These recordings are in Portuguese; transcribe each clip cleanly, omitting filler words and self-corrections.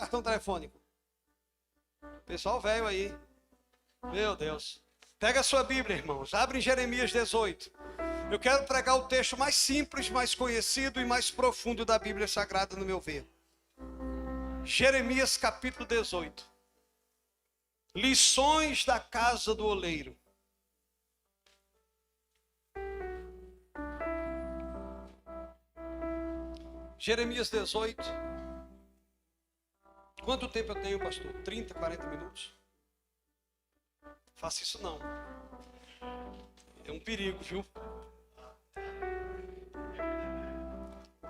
cartão telefônico? Pessoal velho aí. Meu Deus. Pega a sua Bíblia, irmãos. Abre em Jeremias 18. Eu quero pregar o texto mais simples, mais conhecido e mais profundo da Bíblia Sagrada, no meu ver. Jeremias capítulo 18. Lições da casa do oleiro. Jeremias 18. Quanto tempo eu tenho, pastor? 30, 40 minutos? Faça isso não. É um perigo, viu?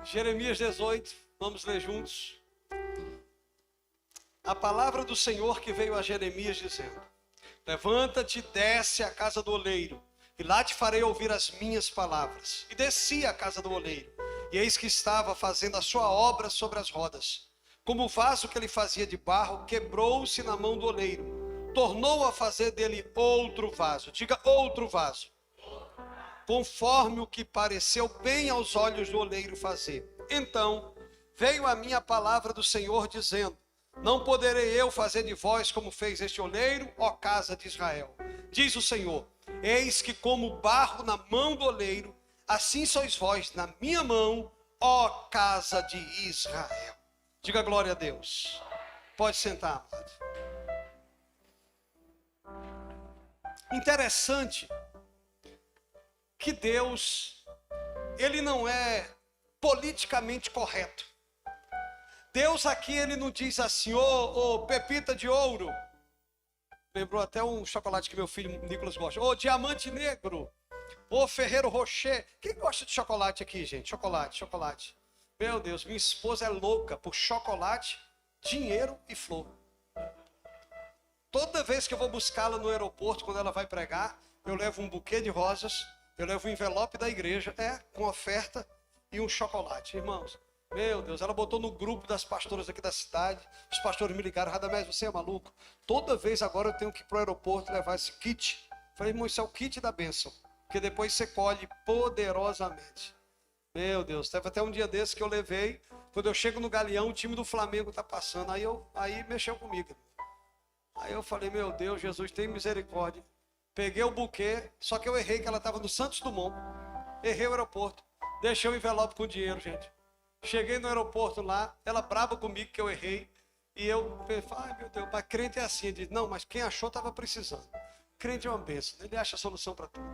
Jeremias 18, vamos ler juntos. A palavra do Senhor que veio a Jeremias dizendo: levanta-te e desce à casa do oleiro, e lá te farei ouvir as minhas palavras. E desci à casa do oleiro, e eis que estava fazendo a sua obra sobre as rodas. Como o vaso que ele fazia de barro, quebrou-se na mão do oleiro. Tornou a fazer dele outro vaso. Diga, outro vaso. Conforme o que pareceu bem aos olhos do oleiro fazer. Então veio a mim a palavra do Senhor dizendo: não poderei eu fazer de vós como fez este oleiro, ó casa de Israel. Diz o Senhor: eis que como barro na mão do oleiro, assim sois vós na minha mão, ó casa de Israel. Diga glória a Deus. Pode sentar, amado. Interessante que Deus, ele não é politicamente correto. Deus aqui, ele não diz assim: ô pepita de ouro. Lembrou até um chocolate que meu filho Nicolas gosta. Ô diamante negro. Ô Ferreiro Rocher. Quem gosta de chocolate aqui, gente? Chocolate, chocolate. Meu Deus, minha esposa é louca por chocolate, dinheiro e flor. Toda vez que eu vou buscá-la no aeroporto, quando ela vai pregar, eu levo um buquê de rosas, eu levo um envelope da igreja, com oferta e um chocolate. Irmãos, meu Deus, ela botou no grupo das pastoras aqui da cidade, os pastores me ligaram: Radamés, você é maluco? Toda vez agora eu tenho que ir para o aeroporto levar esse kit. Falei: irmão, isso é o kit da bênção, porque depois você colhe poderosamente. Meu Deus, teve até um dia desse que eu levei, quando eu chego no Galeão, o time do Flamengo está passando, aí mexeu comigo. Aí eu falei: meu Deus, Jesus, tem misericórdia. Peguei o buquê, só que eu errei, que ela estava no Santos Dumont. Errei o aeroporto. Deixei o envelope com dinheiro, gente. Cheguei no aeroporto lá, ela brava comigo que eu errei. E eu falei: ai meu Deus, mas crente é assim. Ele disse: não, mas quem achou estava precisando. Crente é uma bênção, ele acha a solução para tudo.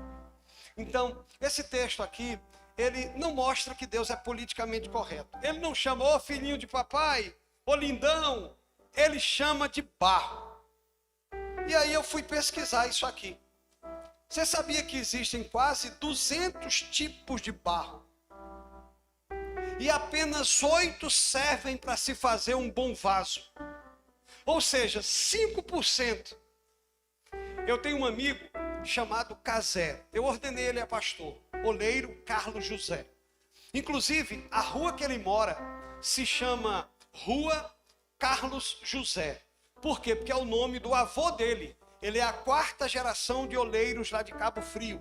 Então, esse texto aqui, ele não mostra que Deus é politicamente correto. Ele não chama ô filhinho de papai, ô lindão. Ele chama de barro. E aí eu fui pesquisar isso aqui. Você sabia que existem quase 200 tipos de barro? E apenas 8 servem para se fazer um bom vaso. Ou seja, 5%. Eu tenho um amigo chamado Casé. Eu ordenei ele a pastor. Oleiro Carlos José. Inclusive, a rua que ele mora se chama Rua Carlos José. Por quê? Porque é o nome do avô dele. Ele é a 4ª geração de oleiros lá de Cabo Frio.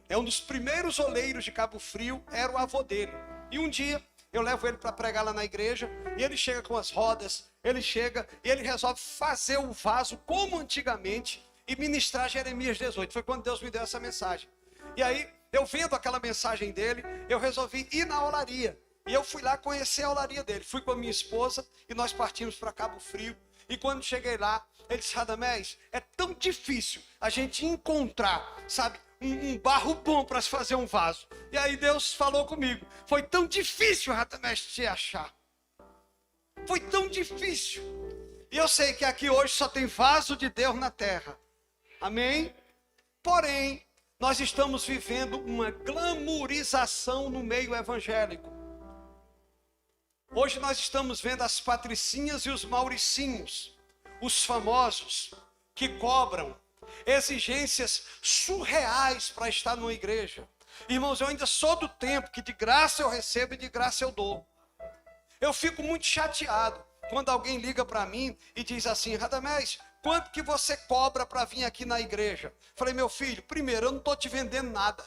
É um dos primeiros oleiros de Cabo Frio, era o avô dele. E um dia eu levo ele para pregar lá na igreja, e ele chega com as rodas, ele chega e ele resolve fazer o vaso como antigamente e ministrar Jeremias 18. Foi quando Deus me deu essa mensagem. E aí, eu vendo aquela mensagem dele, eu resolvi ir na olaria. E eu fui lá conhecer a olaria dele. Fui com a minha esposa e nós partimos para Cabo Frio. E quando cheguei lá, ele disse: Radamés, é tão difícil a gente encontrar, sabe, um barro bom para se fazer um vaso. E aí Deus falou comigo: foi tão difícil, Radamés, te achar. Foi tão difícil. E eu sei que aqui hoje só tem vaso de Deus na terra. Amém? Porém, nós estamos vivendo uma glamourização no meio evangélico. Hoje nós estamos vendo as patricinhas e os mauricinhos, os famosos, que cobram exigências surreais para estar numa igreja. Irmãos, eu ainda sou do tempo que de graça eu recebo e de graça eu dou. Eu fico muito chateado quando alguém liga para mim e diz assim: Radamés, quanto que você cobra para vir aqui na igreja? Falei: meu filho, primeiro, eu não estou te vendendo nada.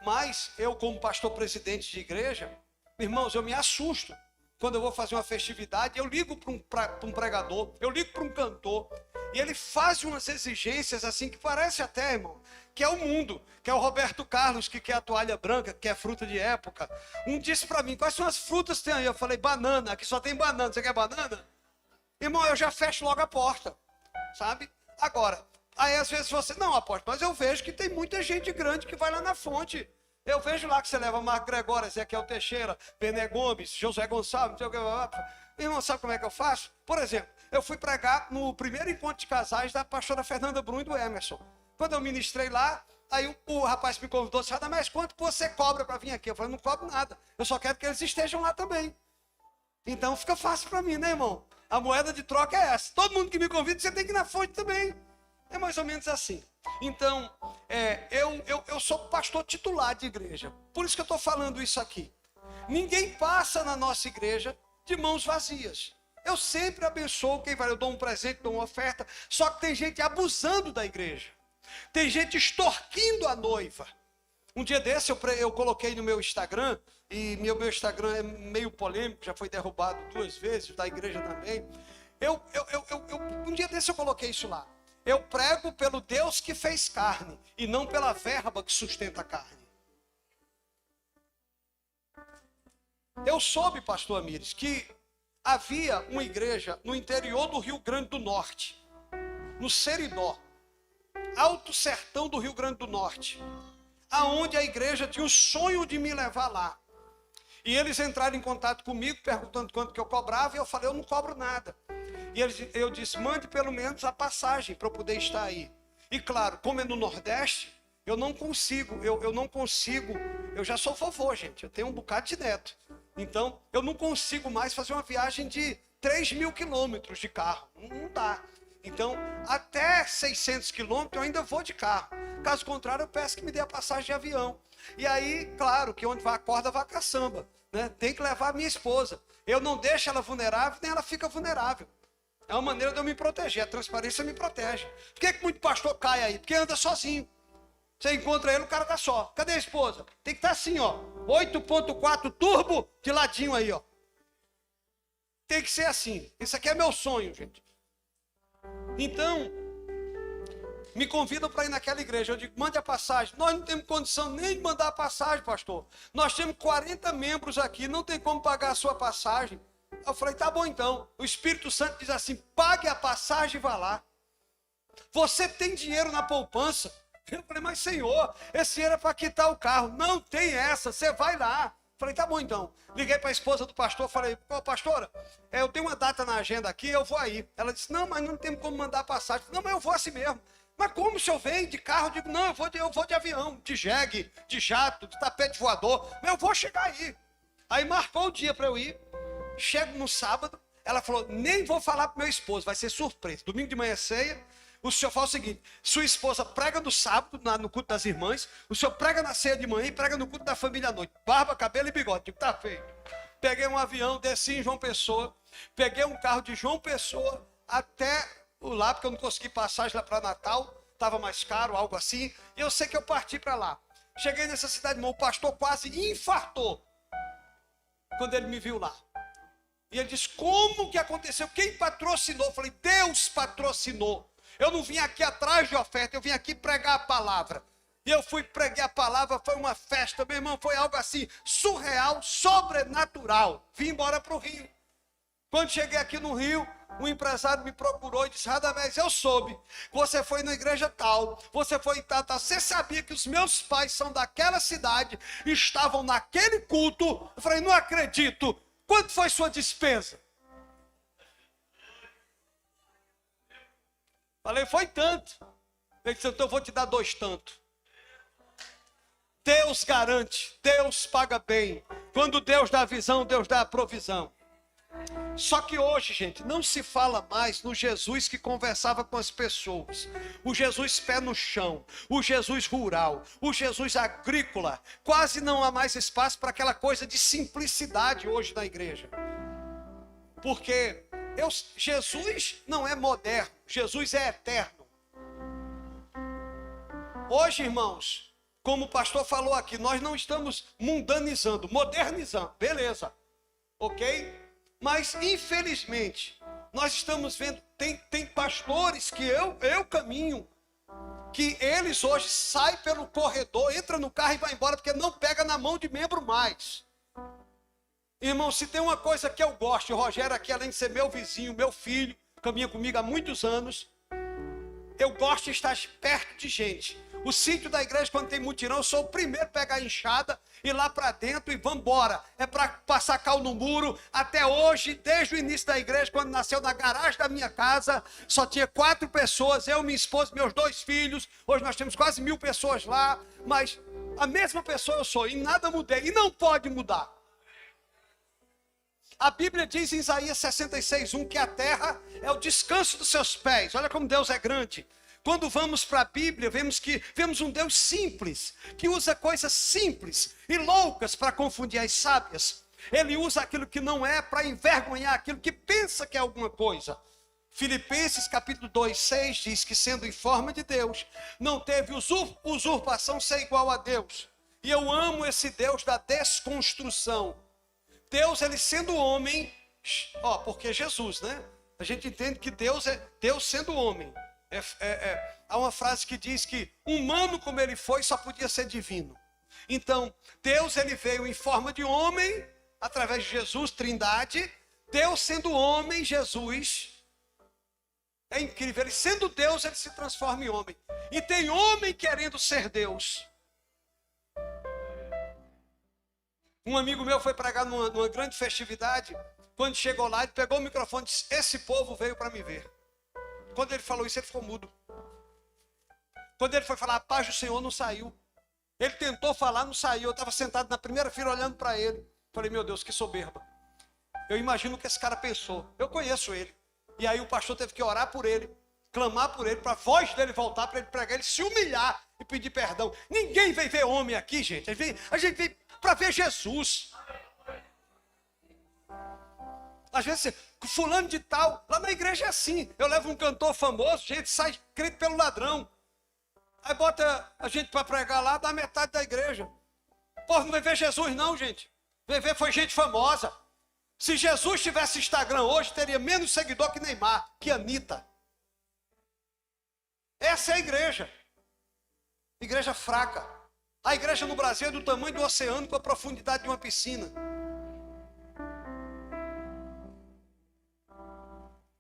Mas eu, como pastor presidente de igreja, irmãos, eu me assusto quando eu vou fazer uma festividade, eu ligo para um pregador, eu ligo para um cantor, e ele faz umas exigências assim que parece até, irmão, que é o mundo, que é o Roberto Carlos, que quer a toalha branca, que quer fruta de época. Um disse para mim, quais são as frutas que tem aí? Eu falei, banana, aqui só tem banana, você quer banana? Irmão, eu já fecho logo a porta, sabe? Agora, aí às vezes você, não, apóstolo, mas eu vejo que tem muita gente grande que vai lá na fonte. Eu vejo lá que você leva Marco Gregório, Ezequiel Teixeira, Bené Gomes, José Gonçalves, não sei o que. Irmão, sabe como é que eu faço? Por exemplo, eu fui pregar no primeiro encontro de casais da pastora Fernanda Brum e do Emerson. Quando eu ministrei lá, aí o rapaz me convidou, disse, mas quanto você cobra para vir aqui? Eu falei, não cobro nada, eu só quero que eles estejam lá também. Então fica fácil para mim, né, irmão? A moeda de troca é essa. Todo mundo que me convida, você tem que ir na fonte também. É mais ou menos assim. Então, eu sou pastor titular de igreja. Por isso que eu estou falando isso aqui. Ninguém passa na nossa igreja de mãos vazias. Eu sempre abençoo quem vai. Eu dou um presente, dou uma oferta. Só que tem gente abusando da igreja. Tem gente extorquindo a noiva. Um dia desse eu coloquei no meu Instagram, e meu Instagram é meio polêmico, já foi derrubado 2 vezes, da igreja também. Um dia desse eu coloquei isso lá. Eu prego pelo Deus que fez carne, e não pela verba que sustenta a carne. Eu soube, pastor Amires, que havia uma igreja no interior do Rio Grande do Norte, no Seridó, Alto Sertão do Rio Grande do Norte, aonde a igreja tinha o sonho de me levar lá. E eles entraram em contato comigo, perguntando quanto que eu cobrava, e eu falei, eu não cobro nada. E eu disse, mande pelo menos a passagem para eu poder estar aí. E claro, como é no Nordeste, eu não consigo, eu já sou vovô, gente, eu tenho um bocado de neto. Então, eu não consigo mais fazer uma viagem de 3.000 quilômetros de carro, não dá. Então, até 600 quilômetros eu ainda vou de carro. Caso contrário, eu peço que me dê a passagem de avião. E aí, claro, que onde vai a corda, vai a caçamba, né? Tem que levar a minha esposa. Eu não deixo ela vulnerável, nem ela fica vulnerável. É uma maneira de eu me proteger, a transparência me protege. Por que muito pastor cai aí? Porque anda sozinho. Você encontra ele, o cara tá só. Cadê a esposa? Tem que estar assim, ó. 8.4 turbo de ladinho aí, ó. Tem que ser assim. Isso aqui é meu sonho, gente. Então, me convidam para ir naquela igreja. Eu digo, mande a passagem. Nós não temos condição nem de mandar a passagem, pastor. Nós temos 40 membros aqui, não tem como pagar a sua passagem. Eu falei, tá bom então. O Espírito Santo diz assim, pague a passagem e vá lá. Você tem dinheiro na poupança? Eu falei, mas senhor, esse dinheiro é para quitar o carro. Não tem essa, você vai lá. Falei, tá bom então. Liguei para a esposa do pastor, falei, pastora, eu tenho uma data na agenda aqui, eu vou aí. Ela disse, não, mas não tem como mandar passagem. Não, mas eu vou assim mesmo. Mas como o senhor vem de carro? Eu digo, não, eu vou de avião, de jegue, de jato, de tapete voador. Mas eu vou chegar aí. Aí marcou o dia para eu ir. Chego no sábado, ela falou, nem vou falar pro meu esposo, vai ser surpresa. Domingo de manhã é ceia, o senhor fala o seguinte, sua esposa prega no sábado, no culto das irmãs, o senhor prega na ceia de manhã e prega no culto da família à noite. Barba, cabelo e bigode, digo, tá feito. Peguei um avião, desci em João Pessoa, peguei um carro de João Pessoa até lá, porque eu não consegui passagem lá para Natal, estava mais caro, algo assim, e eu sei que eu parti para lá. Cheguei nessa cidade, irmão, o pastor quase infartou quando ele me viu lá. E ele disse, como que aconteceu? Quem patrocinou? Eu falei, Deus patrocinou. Eu não vim aqui atrás de oferta, eu vim aqui pregar a palavra. E eu fui pregar a palavra, foi uma festa, meu irmão, foi algo assim, surreal, sobrenatural. Vim embora para o Rio. Quando cheguei aqui no Rio, um empresário me procurou e disse, Radamés, eu soube, você foi na igreja tal, você foi em tal. Você sabia que os meus pais são daquela cidade, estavam naquele culto? Eu falei, não acredito. Quanto foi sua despesa? Falei, foi tanto. Ele disse, então eu vou te dar 2 tantos. Deus garante, Deus paga bem. Quando Deus dá a visão, Deus dá a provisão. Só que hoje, gente, não se fala mais no Jesus que conversava com as pessoas. O Jesus pé no chão, o Jesus rural, o Jesus agrícola. Quase não há mais espaço para aquela coisa de simplicidade hoje na igreja. Porque Jesus não é moderno, Jesus é eterno. Hoje, irmãos, como o pastor falou aqui, nós não estamos mundanizando, modernizando, beleza, ok? Mas, infelizmente, nós estamos vendo, tem pastores que eu caminho, que eles hoje saem pelo corredor, entra no carro e vai embora, porque não pega na mão de membro mais. Irmão, se tem uma coisa que eu gosto, o Rogério aqui, além de ser meu vizinho, meu filho, caminha comigo há muitos anos, eu gosto de estar perto de gente. O sítio da igreja, quando tem mutirão, eu sou o primeiro a pegar a enxada, ir lá para dentro e vamos embora. É para passar cal no muro. Até hoje, desde o início da igreja, quando nasceu na garagem da minha casa, só tinha 4 pessoas, eu, minha esposa, meus 2 filhos. Hoje nós temos quase 1000 pessoas lá, mas a mesma pessoa eu sou, e nada mudei, e não pode mudar. A Bíblia diz em Isaías 66:1 que a terra é o descanso dos seus pés. Olha como Deus é grande. Quando vamos para a Bíblia, vemos um Deus simples, que usa coisas simples e loucas para confundir as sábias. Ele usa aquilo que não é para envergonhar aquilo que pensa que é alguma coisa. Filipenses capítulo 2:6 diz que, sendo em forma de Deus, não teve usurpação ser igual a Deus. E eu amo esse Deus da desconstrução. Deus, ele sendo homem, porque Jesus, né? A gente entende que Deus é Deus sendo homem. Há uma frase que diz que humano como ele foi só podia ser divino. Então, Deus, ele veio em forma de homem, através de Jesus, Trindade. Deus sendo homem, Jesus, é incrível, ele sendo Deus, ele se transforma em homem. E tem homem querendo ser Deus. Um amigo meu foi pregar numa grande festividade. Quando chegou lá, ele pegou o microfone e disse: esse povo veio para me ver. Quando ele falou isso, ele ficou mudo. Quando ele foi falar a paz do Senhor, não saiu. Ele tentou falar, não saiu. Eu estava sentado na primeira fila olhando para ele. Falei: meu Deus, que soberba. Eu imagino o que esse cara pensou. Eu conheço ele. E aí o pastor teve que orar por ele, clamar por ele, para a voz dele voltar, para ele pregar, ele se humilhar e pedir perdão. Ninguém veio ver homem aqui, gente. A gente veio para ver Jesus. Às vezes, fulano de tal, lá na igreja é assim. Eu levo um cantor famoso, gente sai crente pelo ladrão. Aí bota a gente para pregar lá, dá metade da igreja. Pô, não vai ver Jesus não, gente. Vai ver foi gente famosa. Se Jesus tivesse Instagram hoje, teria menos seguidor que Neymar, que Anitta. Essa é a igreja. Igreja fraca. A igreja no Brasil é do tamanho do oceano, com a profundidade de uma piscina.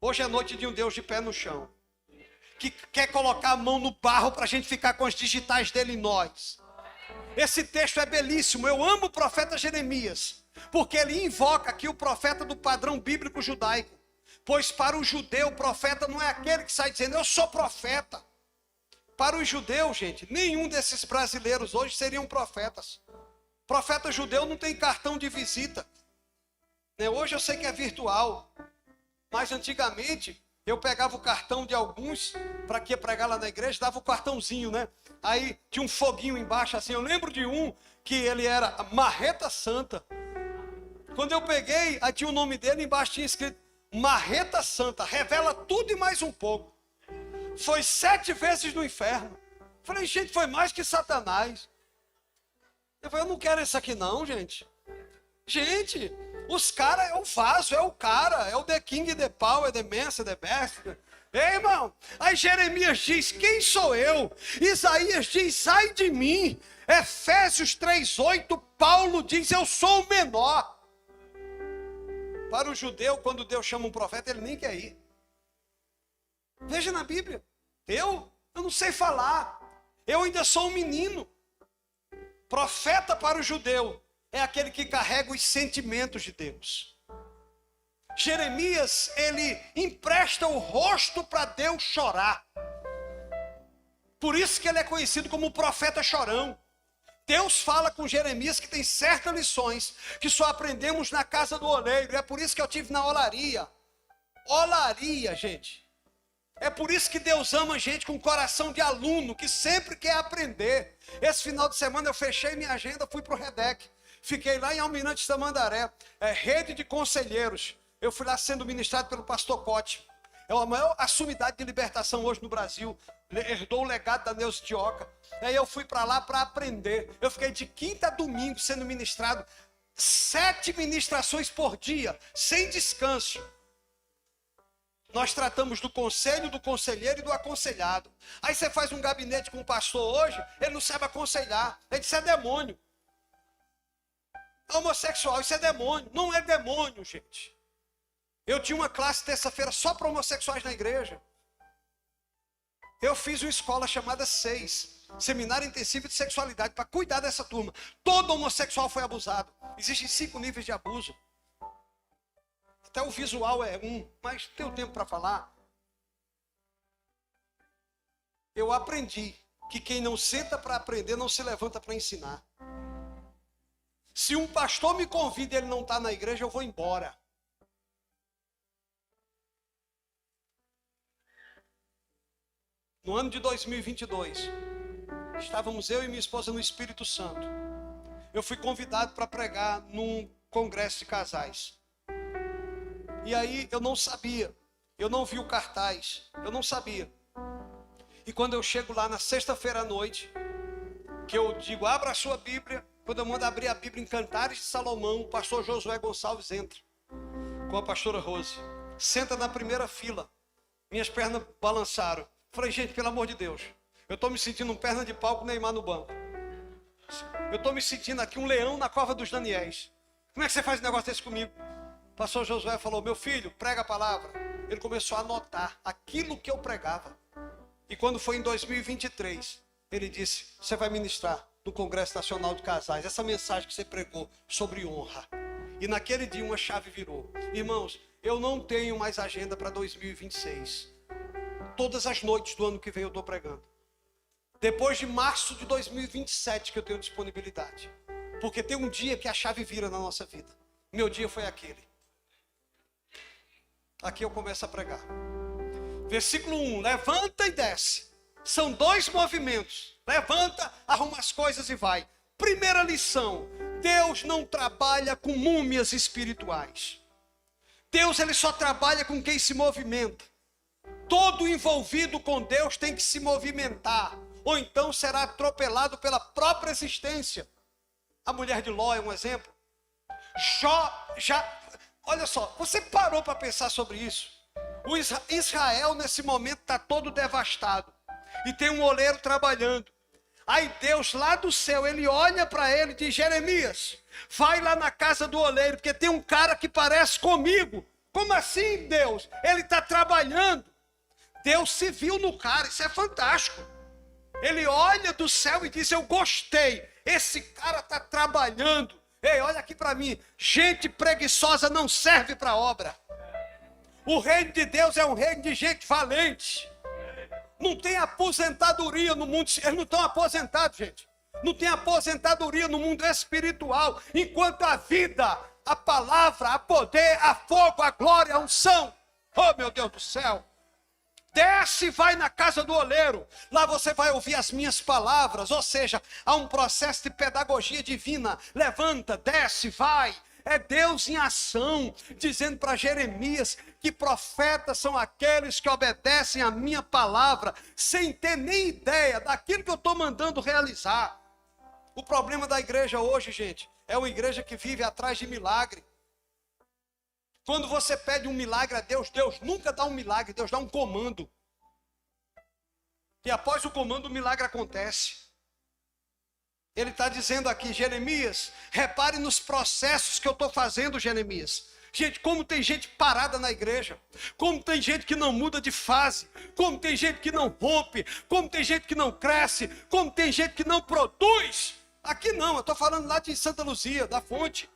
Hoje é noite de um Deus de pé no chão, que quer colocar a mão no barro para a gente ficar com as digitais dele em nós. Esse texto é belíssimo. Eu amo o profeta Jeremias, porque ele invoca aqui o profeta do padrão bíblico judaico. Pois para o judeu, o profeta não é aquele que sai dizendo: eu sou profeta. Para os judeus, gente, nenhum desses brasileiros hoje seriam profetas. Profeta judeu não tem cartão de visita. Hoje eu sei que é virtual, mas antigamente eu pegava o cartão de alguns para que ia pregar lá na igreja, dava o cartãozinho, né? Aí tinha um foguinho embaixo assim. Eu lembro de um que ele era Marreta Santa. Quando eu peguei, aí tinha o nome dele, embaixo tinha escrito Marreta Santa, revela tudo e mais um pouco. Foi 7 vezes no inferno. Falei: gente, foi mais que Satanás. Eu falei: eu não quero isso aqui não, gente. Gente, os caras é o vaso, é o cara, é o the king, the power, the master, the best. Ei, irmão, aí Jeremias diz: quem sou eu? Isaías diz: ai de mim. Efésios 3:8, Paulo diz: eu sou o menor. Para o judeu, quando Deus chama um profeta, ele nem quer ir. Veja na Bíblia, eu não sei falar, eu ainda sou um menino. Profeta para o judeu é aquele que carrega os sentimentos de Deus. Jeremias, ele empresta o rosto para Deus chorar. Por isso que ele é conhecido como o profeta chorão. Deus fala com Jeremias que tem certas lições que só aprendemos na casa do oleiro. É por isso que eu tive na olaria. Olaria, gente. É por isso que Deus ama gente com coração de aluno, que sempre quer aprender. Esse final de semana eu fechei minha agenda, fui para o Redec. Fiquei lá em Almirante Tamandaré, rede de conselheiros. Eu fui lá sendo ministrado pelo pastor Cote. É a maior assumidade de libertação hoje no Brasil. Herdou o legado da Neuza Tioca. Aí eu fui para lá para aprender. Eu fiquei de quinta a domingo sendo ministrado. 7 ministrações por dia, sem descanso. Nós tratamos do conselho, do conselheiro e do aconselhado. Aí você faz um gabinete com um pastor hoje, ele não sabe aconselhar. Ele diz, isso é demônio. Homossexual, isso é demônio. Não é demônio, gente. Eu tinha uma classe terça-feira só para homossexuais na igreja. Eu fiz uma escola chamada 6, Seminário Intensivo de Sexualidade, para cuidar dessa turma. Todo homossexual foi abusado. Existem 5 níveis de abuso. Até o visual é um, mas tenho tempo para falar. Eu aprendi que quem não senta para aprender não se levanta para ensinar. Se um pastor me convida e ele não está na igreja, eu vou embora. No ano de 2022, estávamos eu e minha esposa no Espírito Santo. Eu fui convidado para pregar num congresso de casais. E aí eu não sabia, eu não vi o cartaz, eu não sabia. E quando eu chego lá na sexta-feira à noite, que eu digo, abra a sua Bíblia, quando eu mando abrir a Bíblia em Cantares de Salomão, o pastor Josué Gonçalves entra com a pastora Rose. Senta na primeira fila, minhas pernas balançaram. Falei, gente, pelo amor de Deus, eu estou me sentindo um perna de pau com o Neymar no banco. Eu estou me sentindo aqui um leão na cova dos Daniéis. Como é que você faz um negócio desse comigo? O pastor Josué falou, meu filho, prega a palavra. Ele começou a anotar aquilo que eu pregava. E quando foi em 2023, ele disse, você vai ministrar no Congresso Nacional de Casais, essa mensagem que você pregou sobre honra. E naquele dia uma chave virou. Irmãos, eu não tenho mais agenda para 2026. Todas as noites do ano que vem eu estou pregando. Depois de março de 2027 que eu tenho disponibilidade. Porque tem um dia que a chave vira na nossa vida. Meu dia foi aquele. Aqui eu começo a pregar. Versículo 1, levanta e desce. São 2 movimentos. Levanta, arruma as coisas e vai. Primeira lição, Deus não trabalha com múmias espirituais. Deus ele só trabalha com quem se movimenta. Todo envolvido com Deus tem que se movimentar, ou então será atropelado pela própria existência. A mulher de Ló é um exemplo. Jó já... Olha só, você parou para pensar sobre isso? O Israel nesse momento está todo devastado. E tem um oleiro trabalhando. Aí Deus lá do céu, ele olha para ele e diz, Jeremias, vai lá na casa do oleiro, porque tem um cara que parece comigo. Como assim, Deus? Ele está trabalhando. Deus se viu no cara, isso é fantástico. Ele olha do céu e diz, eu gostei, esse cara está trabalhando. Ei, olha aqui para mim, gente preguiçosa não serve para obra. O reino de Deus é um reino de gente valente. Não tem aposentadoria no mundo, eles não estão aposentados, gente. Não tem aposentadoria no mundo espiritual, enquanto a vida, a palavra, a poder, a fogo, a glória, a unção. Oh, meu Deus do céu. Desce e vai na casa do oleiro. Lá você vai ouvir as minhas palavras. Ou seja, há um processo de pedagogia divina. Levanta, desce, vai. É Deus em ação, dizendo para Jeremias que profetas são aqueles que obedecem a minha palavra, sem ter nem ideia daquilo que eu estou mandando realizar. O problema da igreja hoje, gente, é uma igreja que vive atrás de milagre. Quando você pede um milagre a Deus, Deus nunca dá um milagre, Deus dá um comando. E após o comando, o milagre acontece. Ele está dizendo aqui, Jeremias, repare nos processos que eu estou fazendo, Jeremias. Gente, como tem gente parada na igreja, como tem gente que não muda de fase, como tem gente que não rompe, como tem gente que não cresce, como tem gente que não produz. Aqui não, eu estou falando lá de Santa Luzia, da Fonte.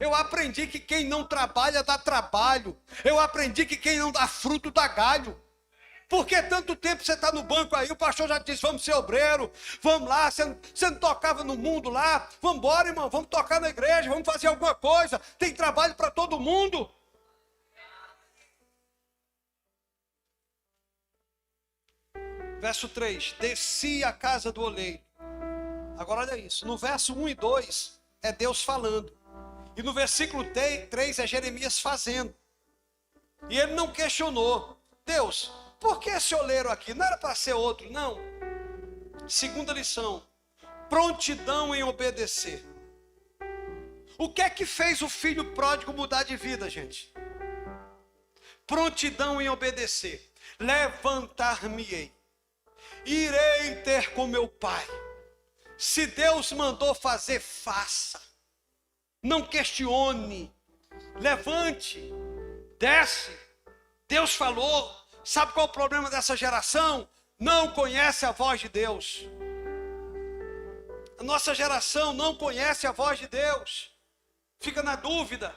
Eu aprendi que quem não trabalha dá trabalho. Eu aprendi que quem não dá fruto dá galho. Por que tanto tempo você está no banco aí? O pastor já disse, vamos ser obreiro, vamos lá, você não tocava no mundo lá, vamos embora, irmão, vamos tocar na igreja, vamos fazer alguma coisa, tem trabalho para todo mundo. Verso 3, desci a casa do oleiro. Agora olha isso, no verso 1 e 2 é Deus falando. E no versículo 3 é Jeremias fazendo. E ele não questionou. Deus, por que esse oleiro aqui? Não era para ser outro, não. Segunda lição. Prontidão em obedecer. O que é que fez o filho pródigo mudar de vida, gente? Prontidão em obedecer. Levantar-me-ei. Irei ter com meu pai. Se Deus mandou fazer, faça. Não questione. Levante. Desce. Deus falou. Sabe qual é o problema dessa geração? Não conhece a voz de Deus. A nossa geração não conhece a voz de Deus. Fica na dúvida.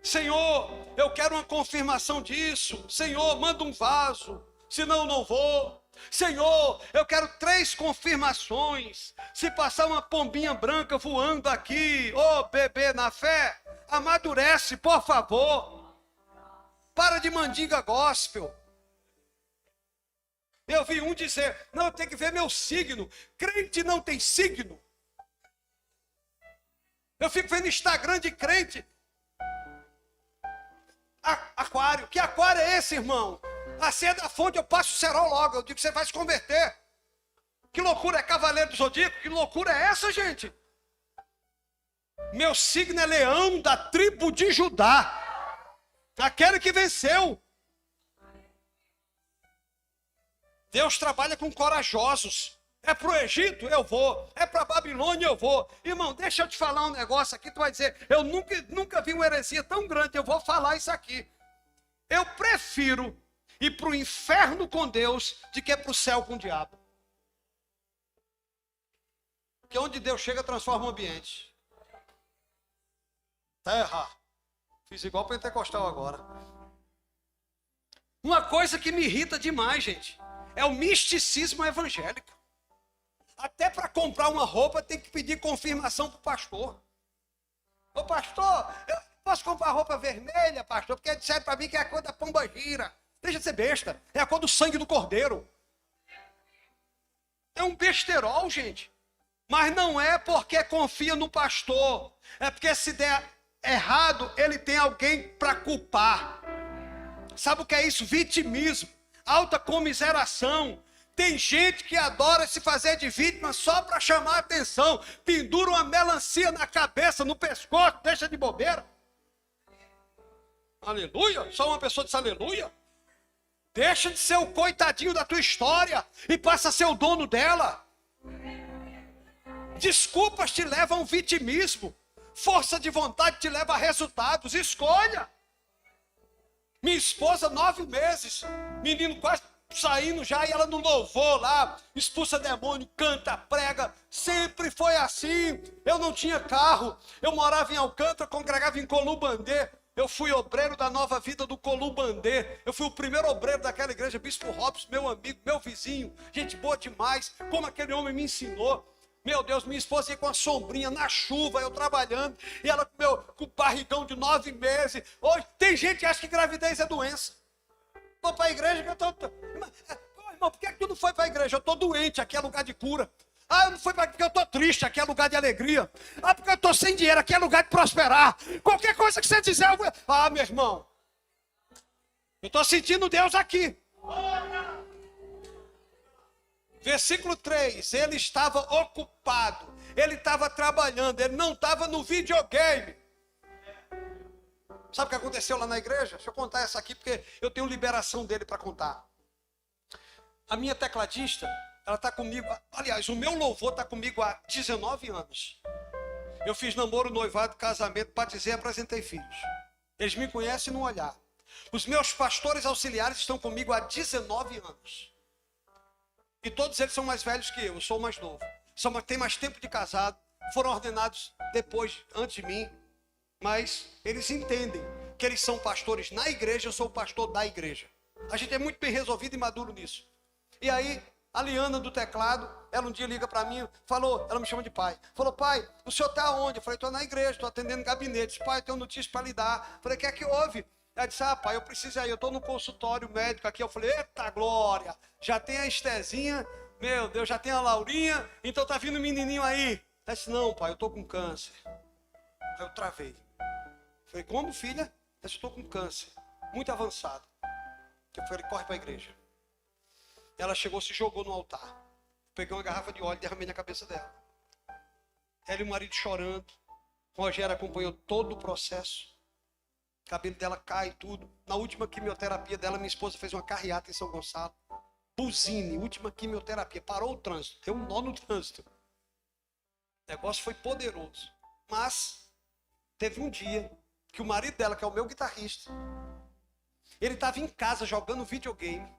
Senhor, eu quero uma confirmação disso. Senhor, manda um vaso, senão não vou. Senhor, eu quero 3 confirmações. Se passar uma pombinha branca voando aqui, bebê na fé, amadurece, por favor. Para de mandiga gospel. Eu vi um dizer, não, eu tenho que ver meu signo. Crente não tem signo. Eu fico vendo Instagram de crente. Aquário. Que aquário é esse, irmão? A ceia da fonte eu passo o cerol logo. Eu digo que você vai se converter. Que loucura é Cavaleiro do Zodíaco? Que loucura é essa, gente? Meu signo é leão da tribo de Judá. Aquele que venceu. Deus trabalha com corajosos. É para o Egito, eu vou. É para a Babilônia, eu vou. Irmão, deixa eu te falar um negócio aqui. Tu vai dizer, eu nunca vi uma heresia tão grande. Eu vou falar isso aqui. Eu prefiro ir para o inferno com Deus do que para o céu com o diabo. Porque onde Deus chega, transforma o ambiente. Terra. Fiz igual pentecostal agora. Uma coisa que me irrita demais, gente, é o misticismo evangélico. Até para comprar uma roupa tem que pedir confirmação para o pastor. Ô pastor, eu posso comprar roupa vermelha, pastor? Porque disseram para mim que é a cor da pomba gira. Deixa de ser besta, é a cor do sangue do cordeiro. É um besterol, gente. Mas não é porque confia no pastor. É porque se der errado, ele tem alguém para culpar. Sabe o que é isso? Vitimismo, alta comiseração. Tem gente que adora se fazer de vítima só para chamar a atenção. Pendura uma melancia na cabeça, no pescoço, deixa de bobeira. Aleluia? Só uma pessoa disse aleluia? Deixa de ser o coitadinho da tua história e passa a ser o dono dela. Desculpas te levam ao vitimismo. Força de vontade te leva a resultados. Escolha. Minha esposa, 9 meses. Menino quase saindo já e ela não louvou lá. Expulsa demônio, canta, prega. Sempre foi assim. Eu não tinha carro. Eu morava em Alcântara, congregava em Columbandê. Eu fui obreiro da Nova Vida do Columbandê. Eu fui o primeiro obreiro daquela igreja. Bispo Robson, meu amigo, meu vizinho. Gente boa demais. Como aquele homem me ensinou. Meu Deus, minha esposa ia com a sombrinha na chuva, eu trabalhando, e ela com o barrigão de 9 meses. Hoje, tem gente que acha que gravidez é doença. Vou para a igreja que eu estou... Irmão, por que tu não foi para a igreja? Eu estou doente, aqui é lugar de cura. Eu não fui para porque eu estou triste, aqui é lugar de alegria. Porque eu estou sem dinheiro, aqui é lugar de prosperar. Qualquer coisa que você dizer, eu vou... meu irmão, eu estou sentindo Deus aqui. Versículo 3, ele estava ocupado, ele estava trabalhando, ele não estava no videogame. Sabe o que aconteceu lá na igreja? Deixa eu contar essa aqui, porque eu tenho liberação dele para contar. A minha tecladista, ela está comigo, aliás, o meu louvor está comigo há 19 anos. Eu fiz namoro, noivado, casamento, batizei e apresentei filhos. Eles me conhecem no olhar. Os meus pastores auxiliares estão comigo há 19 anos. E todos eles são mais velhos que eu sou o mais novo. Têm mais tempo de casado, foram ordenados antes de mim. Mas eles entendem que eles são pastores na igreja, eu sou o pastor da igreja. A gente é muito bem resolvido e maduro nisso. E aí, a Liana do teclado, ela um dia liga para mim, ela me chama de pai. Falou, pai, o senhor está onde? Eu falei, estou na igreja, estou atendendo gabinetes. Pai, eu tenho notícia para lhe dar. Eu falei, o que é que houve? Ela disse, pai, eu preciso ir, eu estou no consultório médico aqui. Eu falei, eita glória, já tem a Estezinha, meu Deus, já tem a Laurinha, então tá vindo um menininho aí. Ela disse, não, pai, eu estou com câncer. Aí eu travei. Eu falei, como, filha? Ela disse, estou com câncer, muito avançado. Eu falei, corre para a igreja. Ela chegou, se jogou no altar. Peguei uma garrafa de óleo e derramei na cabeça dela. Ela e o marido chorando. Rogério acompanhou todo o processo. O cabelo dela cai e tudo. Na última quimioterapia dela, minha esposa fez uma carreata em São Gonçalo. Buzine, última quimioterapia. Parou o trânsito. Deu um nó no trânsito. O negócio foi poderoso. Mas teve um dia que o marido dela, que é o meu guitarrista, ele estava em casa jogando videogame.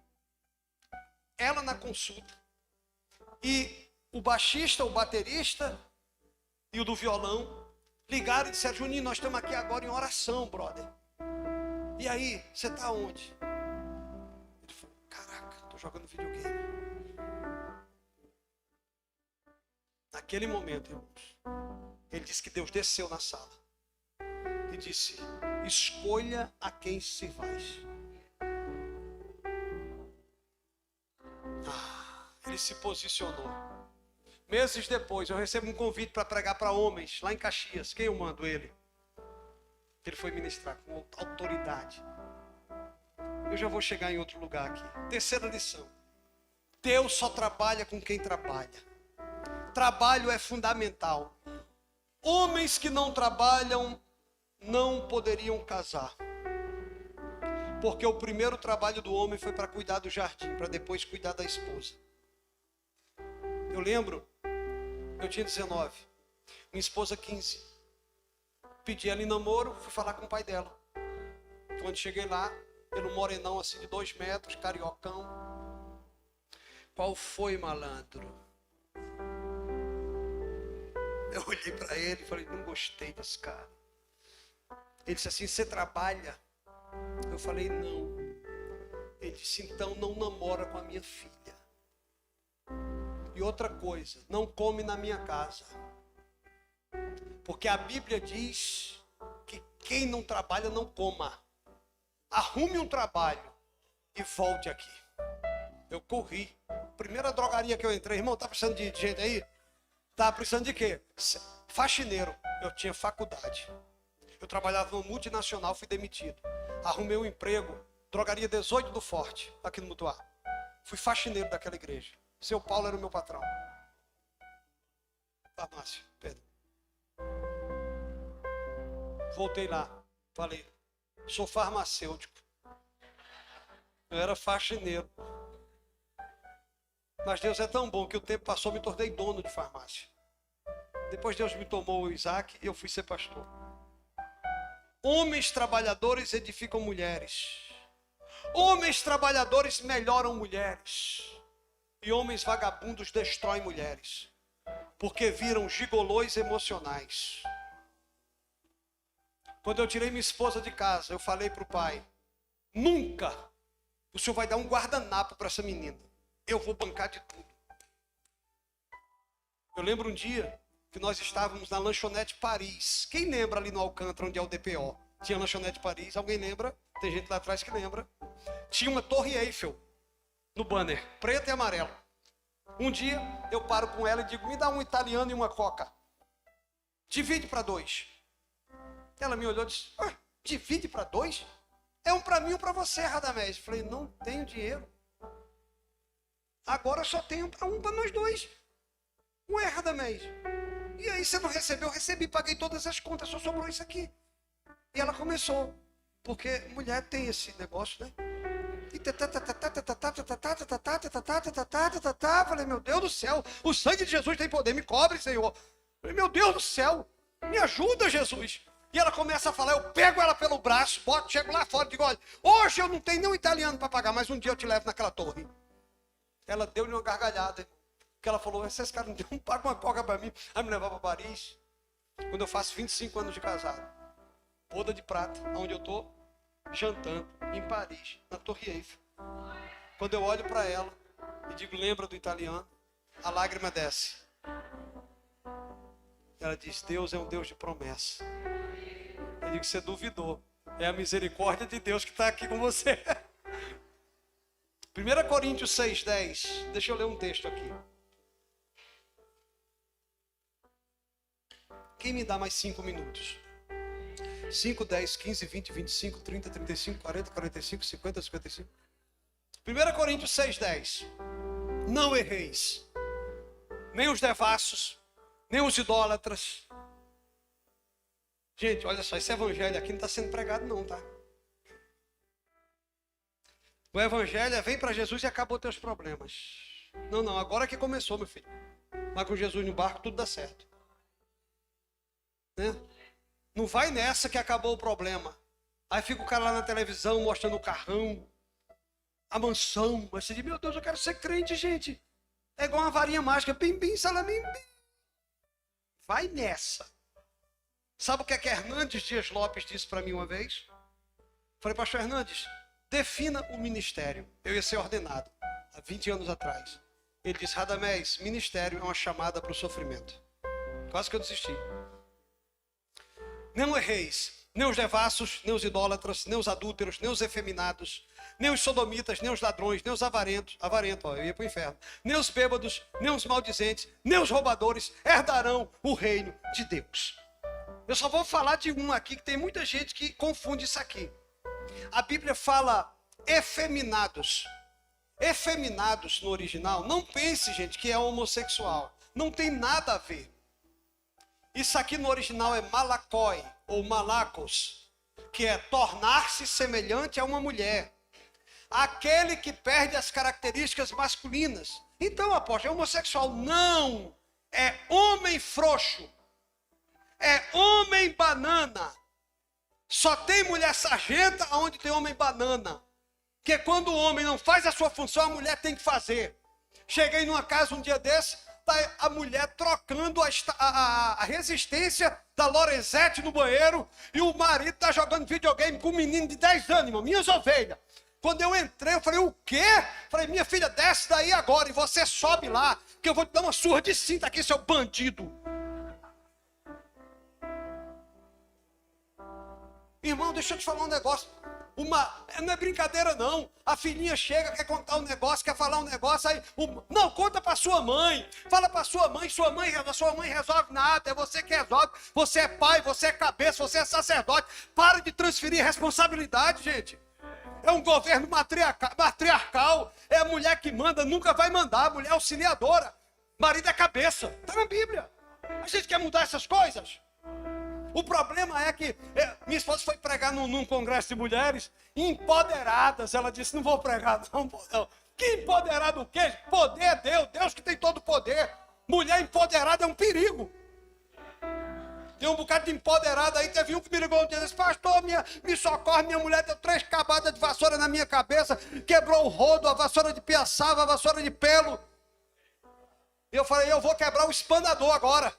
Ela na consulta. E o baixista, o baterista e o do violão ligaram e disseram: Juninho, nós estamos aqui agora em oração, brother. E aí, você está onde? Ele falou: caraca, estou jogando videogame. Naquele momento, irmãos, ele disse que Deus desceu na sala e disse: escolha a quem se faz. Ele se posicionou. Meses depois, eu recebo um convite para pregar para homens, lá em Caxias. Quem eu mando? Ele. Ele foi ministrar com autoridade. Eu já vou chegar em outro lugar aqui. Terceira lição. Deus só trabalha com quem trabalha. Trabalho é fundamental. Homens que não trabalham não poderiam casar. Porque o primeiro trabalho do homem foi para cuidar do jardim, para depois cuidar da esposa. Eu lembro, eu tinha 19, minha esposa 15. Pedi ela em namoro, fui falar com o pai dela. Quando cheguei lá, ele um morenão assim de 2 metros, cariocão. Qual foi, malandro? Eu olhei para ele e falei: não gostei desse cara. Ele disse assim: você trabalha? Eu falei: não. Ele disse: então não namora com a minha filha. E outra coisa, não come na minha casa. Porque a Bíblia diz que quem não trabalha não coma. Arrume um trabalho e volte aqui. Eu corri. Primeira drogaria que eu entrei, irmão, tá precisando de gente aí? Tá precisando de quê? Faxineiro. Eu tinha faculdade. Eu trabalhava numa multinacional, fui demitido. Arrumei um emprego, drogaria 18 do Forte, aqui no Mutuá. Fui faxineiro daquela igreja. Seu Paulo era o meu patrão. Farmácia, Pedro. Voltei lá, falei: sou farmacêutico. Eu era faxineiro. Mas Deus é tão bom que o tempo passou, me tornei dono de farmácia. Depois Deus me tomou o Isaac e eu fui ser pastor. Homens trabalhadores edificam mulheres. Homens trabalhadores melhoram mulheres. E homens vagabundos destroem mulheres. Porque viram gigolôs emocionais. Quando eu tirei minha esposa de casa, eu falei para o pai: nunca o senhor vai dar um guardanapo para essa menina. Eu vou bancar de tudo. Eu lembro um dia que nós estávamos na Lanchonete Paris. Quem lembra ali no Alcântara, onde é o DPO? Tinha Lanchonete Paris, alguém lembra? Tem gente lá atrás que lembra. Tinha uma Torre Eiffel no banner, preto e amarelo. Um dia eu paro com ela e digo: me dá um italiano e uma coca. Divide para 2. Ela me olhou e disse: divide para 2? É um para mim e um para você, Radamés. Eu falei: não tenho dinheiro. Agora só tenho um para nós 2. Ué, Radamés, e aí você não recebeu? Eu recebi, paguei todas as contas, só sobrou isso aqui. E ela começou, porque mulher tem esse negócio, né? Falei: meu Deus do céu, o sangue de Jesus tem poder, me cobre, Senhor. Falei: meu Deus do céu, me ajuda, Jesus. E ela começa a falar, eu pego ela pelo braço, boto, chego lá fora e digo: olha, hoje eu não tenho nem um italiano para pagar, mas um dia eu te levo naquela torre. Ela deu-lhe uma gargalhada, porque ela falou: esses caras não pagam uma coca para mim. Aí me levar para Paris, quando eu faço 25 anos de casado. Boda de prata, onde eu estou jantando, em Paris, na Torre Eiffel. Quando eu olho para ela e digo: lembra do italiano? A lágrima desce. Ela diz: Deus é um Deus de promessa. Eu digo: você duvidou. É a misericórdia de Deus que está aqui com você. 1 Coríntios 6:10. Deixa eu ler um texto aqui. Quem me dá mais 5 minutos? 5, 10, 15, 20, 25, 30, 35, 40, 45, 50, 55. 1 Coríntios 6:10. Não erreis, nem os devassos, nem os idólatras, Gente, olha só, esse evangelho aqui não está sendo pregado não, tá? O evangelho é vem para Jesus e acabou teus problemas. Não, agora que começou, meu filho. Vai com Jesus no barco, tudo dá certo. Né? Não vai nessa que acabou o problema. Aí fica o cara lá na televisão mostrando o carrão, a mansão. Aí você diz, meu Deus, eu quero ser crente, gente. É igual uma varinha mágica. Bim, bim, salamim, bim. Vai nessa. Sabe o que Hernandes Dias Lopes disse para mim uma vez? Falei, pastor Hernandes, defina o ministério. Eu ia ser ordenado há 20 anos atrás. Ele disse, Radamés, ministério é uma chamada para o sofrimento. Quase que eu desisti. Não erreis, nem os devassos, nem os idólatras, nem os adúlteros, nem os efeminados, nem os sodomitas, nem os ladrões, nem os avarentos, eu ia para o inferno, nem os bêbados, nem os maldizentes, nem os roubadores herdarão o reino de Deus. Eu só vou falar de um aqui, que tem muita gente que confunde isso aqui. A Bíblia fala efeminados. Efeminados no original, não pense, gente, que é homossexual. Não tem nada a ver. Isso aqui no original é malakoi, ou malakos, que é tornar-se semelhante a uma mulher. Aquele que perde as características masculinas. Então, apóstolo, é homossexual. Não! É homem frouxo. É homem banana. Só tem mulher sargenta onde tem homem banana. Porque quando o homem não faz a sua função, a mulher tem que fazer. Cheguei numa casa um dia desse, tá a mulher trocando a resistência da Lorenzetti no banheiro e o marido tá jogando videogame com um menino de 10 anos, irmão, minhas ovelhas. Quando eu entrei, eu falei, o quê? Falei, minha filha, desce daí agora e você sobe lá, que eu vou te dar uma surra de cinta aqui, seu bandido. Irmão, deixa eu te falar um negócio. Não é brincadeira não. A filhinha chega, quer contar um negócio, quer falar um negócio, aí... Não, conta para sua mãe. Fala para sua mãe resolve nada, é você que resolve. Você é pai, você é cabeça, você é sacerdote. Para de transferir responsabilidade, gente. É um governo matriarcal. É a mulher que manda, nunca vai mandar. A mulher auxiliadora. Marido é cabeça. Está na Bíblia. A gente quer mudar essas coisas? O problema é que minha esposa foi pregar num congresso de mulheres empoderadas. Ela disse, não vou pregar não. Que empoderado o quê? Poder é Deus, Deus que tem todo o poder. Mulher empoderada é um perigo. Tem um bocado de empoderada aí, teve um que me ligou um dia e disse, pastor, me socorre, minha mulher deu 3 cabadas de vassoura na minha cabeça, quebrou o rodo, a vassoura de piaçava, a vassoura de pelo. E eu falei, eu vou quebrar o espanador agora.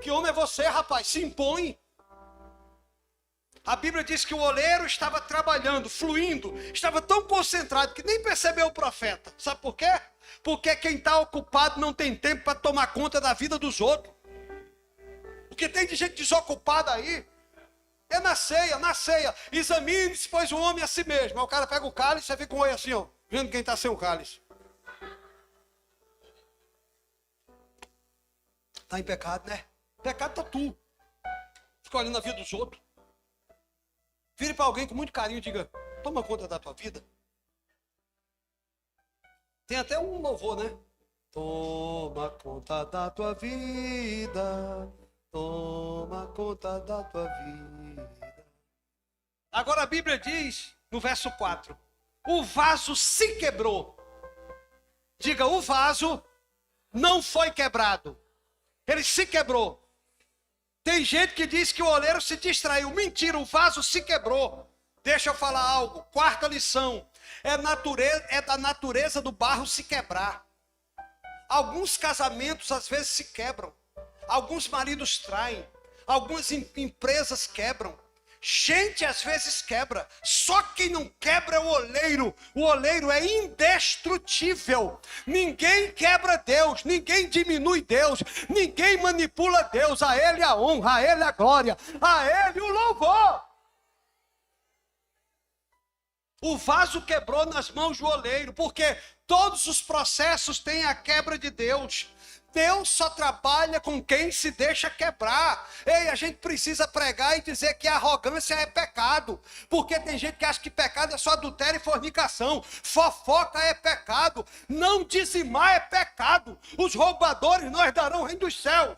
Que homem é você, rapaz? Se impõe. A Bíblia diz que o oleiro estava trabalhando, fluindo, estava tão concentrado que nem percebeu o profeta. Sabe por quê? Porque quem está ocupado não tem tempo para tomar conta da vida dos outros. O que tem de gente desocupada aí é na ceia. Examine-se, pois o homem é a si mesmo. Aí o cara pega o cálice e fica com o olho assim, ó, vendo quem está sem o cálice. Está em pecado, né? Pecado tá tu. Fica olhando a vida dos outros. Vire para alguém com muito carinho e diga, toma conta da tua vida. Tem até um louvor, né? Toma conta da tua vida. Toma conta da tua vida. Agora a Bíblia diz, no verso 4, o vaso se quebrou. Diga, o vaso não foi quebrado. Ele se quebrou. Tem gente que diz que o oleiro se distraiu. Mentira, o vaso se quebrou. Deixa eu falar algo. Quarta lição. É da natureza do barro se quebrar. Alguns casamentos às vezes se quebram. Alguns maridos traem. Algumas empresas quebram. Gente às vezes quebra. Só quem não quebra é o oleiro. O oleiro é indestrutível. Ninguém quebra Deus. Ninguém diminui Deus. Ninguém manipula Deus. A Ele a honra, a Ele a glória, a Ele o louvor. O vaso quebrou nas mãos do oleiro. Porque todos os processos têm a quebra de Deus. Deus só trabalha com quem se deixa quebrar. Ei, a gente precisa pregar e dizer que a arrogância é pecado. Porque tem gente que acha que pecado é só adultério e fornicação. Fofoca é pecado. Não dizimar é pecado. Os roubadores não herdarão o reino dos céus.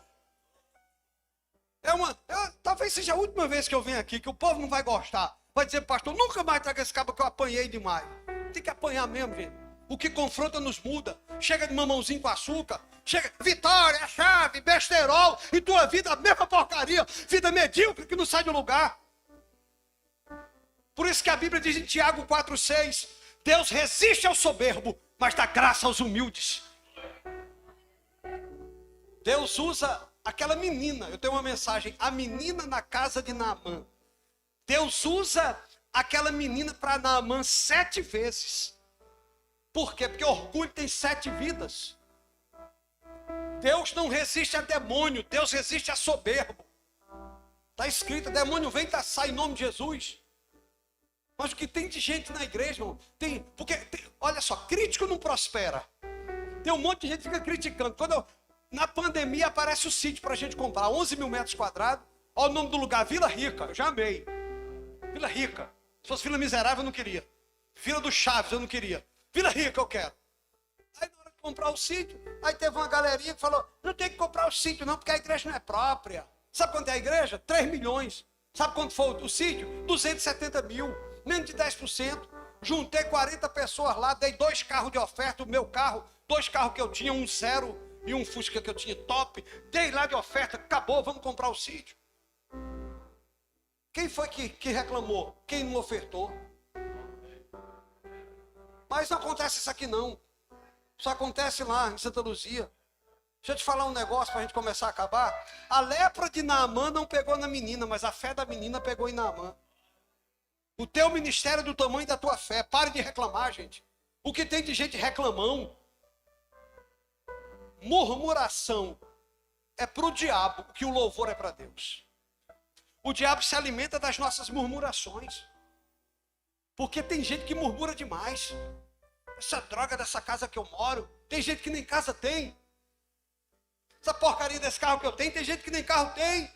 Talvez seja a última vez que eu venho aqui, que o povo não vai gostar. Vai dizer, pastor, nunca mais traga esse cabo que eu apanhei demais. Tem que apanhar mesmo, gente. O que confronta nos muda. Chega de mamãozinho com açúcar. Chega, vitória, chave, besterol. E tua vida, a mesma porcaria. Vida medíocre que não sai do lugar. Por isso que a Bíblia diz em Tiago 4,6. Deus resiste ao soberbo, mas dá graça aos humildes. Deus usa aquela menina. Eu tenho uma mensagem. A menina na casa de Naamã. Deus usa aquela menina para Naamã 7 vezes. Por quê? Porque orgulho tem 7 vidas. Deus não resiste a demônio. Deus resiste a soberbo. Está escrito, demônio vem e sai em nome de Jesus. Mas o que tem de gente na igreja, irmão, olha só, crítico não prospera. Tem um monte de gente que fica criticando. Na pandemia aparece o sítio para a gente comprar, 11 mil metros quadrados. Olha o nome do lugar, Vila Rica, eu já amei. Vila Rica. Se fosse Vila Miserável eu não queria. Vila do Chaves eu não queria. Vila Rica eu quero. Aí na hora de comprar o sítio, aí teve uma galerinha que falou, não tem que comprar o sítio não, porque a igreja não é própria. Sabe quanto é a igreja? 3 milhões. Sabe quanto foi o sítio? 270 mil. Menos de 10%. Juntei 40 pessoas lá, dei 2 carros de oferta, o meu carro, 2 carros que eu tinha, um zero e um Fusca que eu tinha top. Dei lá de oferta, acabou, vamos comprar o sítio. Quem foi que reclamou? Quem não ofertou? Mas não acontece isso aqui não. Isso acontece lá em Santa Luzia. Deixa eu te falar um negócio para a gente começar a acabar. A lepra de Naamã não pegou na menina, mas a fé da menina pegou em Naamã. O teu ministério é do tamanho da tua fé. Pare de reclamar, gente. O que tem de gente reclamão? Murmuração é para o diabo o que o louvor é para Deus. O diabo se alimenta das nossas murmurações. Porque tem gente que murmura demais. Essa droga dessa casa que eu moro, tem gente que nem casa tem. Essa porcaria desse carro que eu tenho, tem gente que nem carro tem.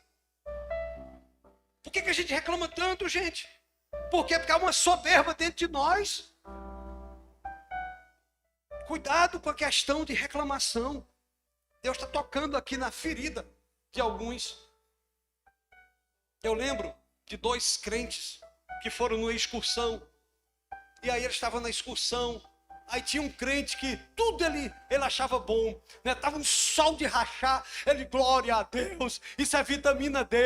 Por que a gente reclama tanto, gente? Por quê? Porque há uma soberba dentro de nós. Cuidado com a questão de reclamação. Deus está tocando aqui na ferida de alguns. Eu lembro de 2 crentes que foram numa excursão. E aí eles estavam na excursão. Aí tinha um crente que tudo ele achava bom, né? Tava um sol de rachar, ele, glória a Deus, isso é vitamina D,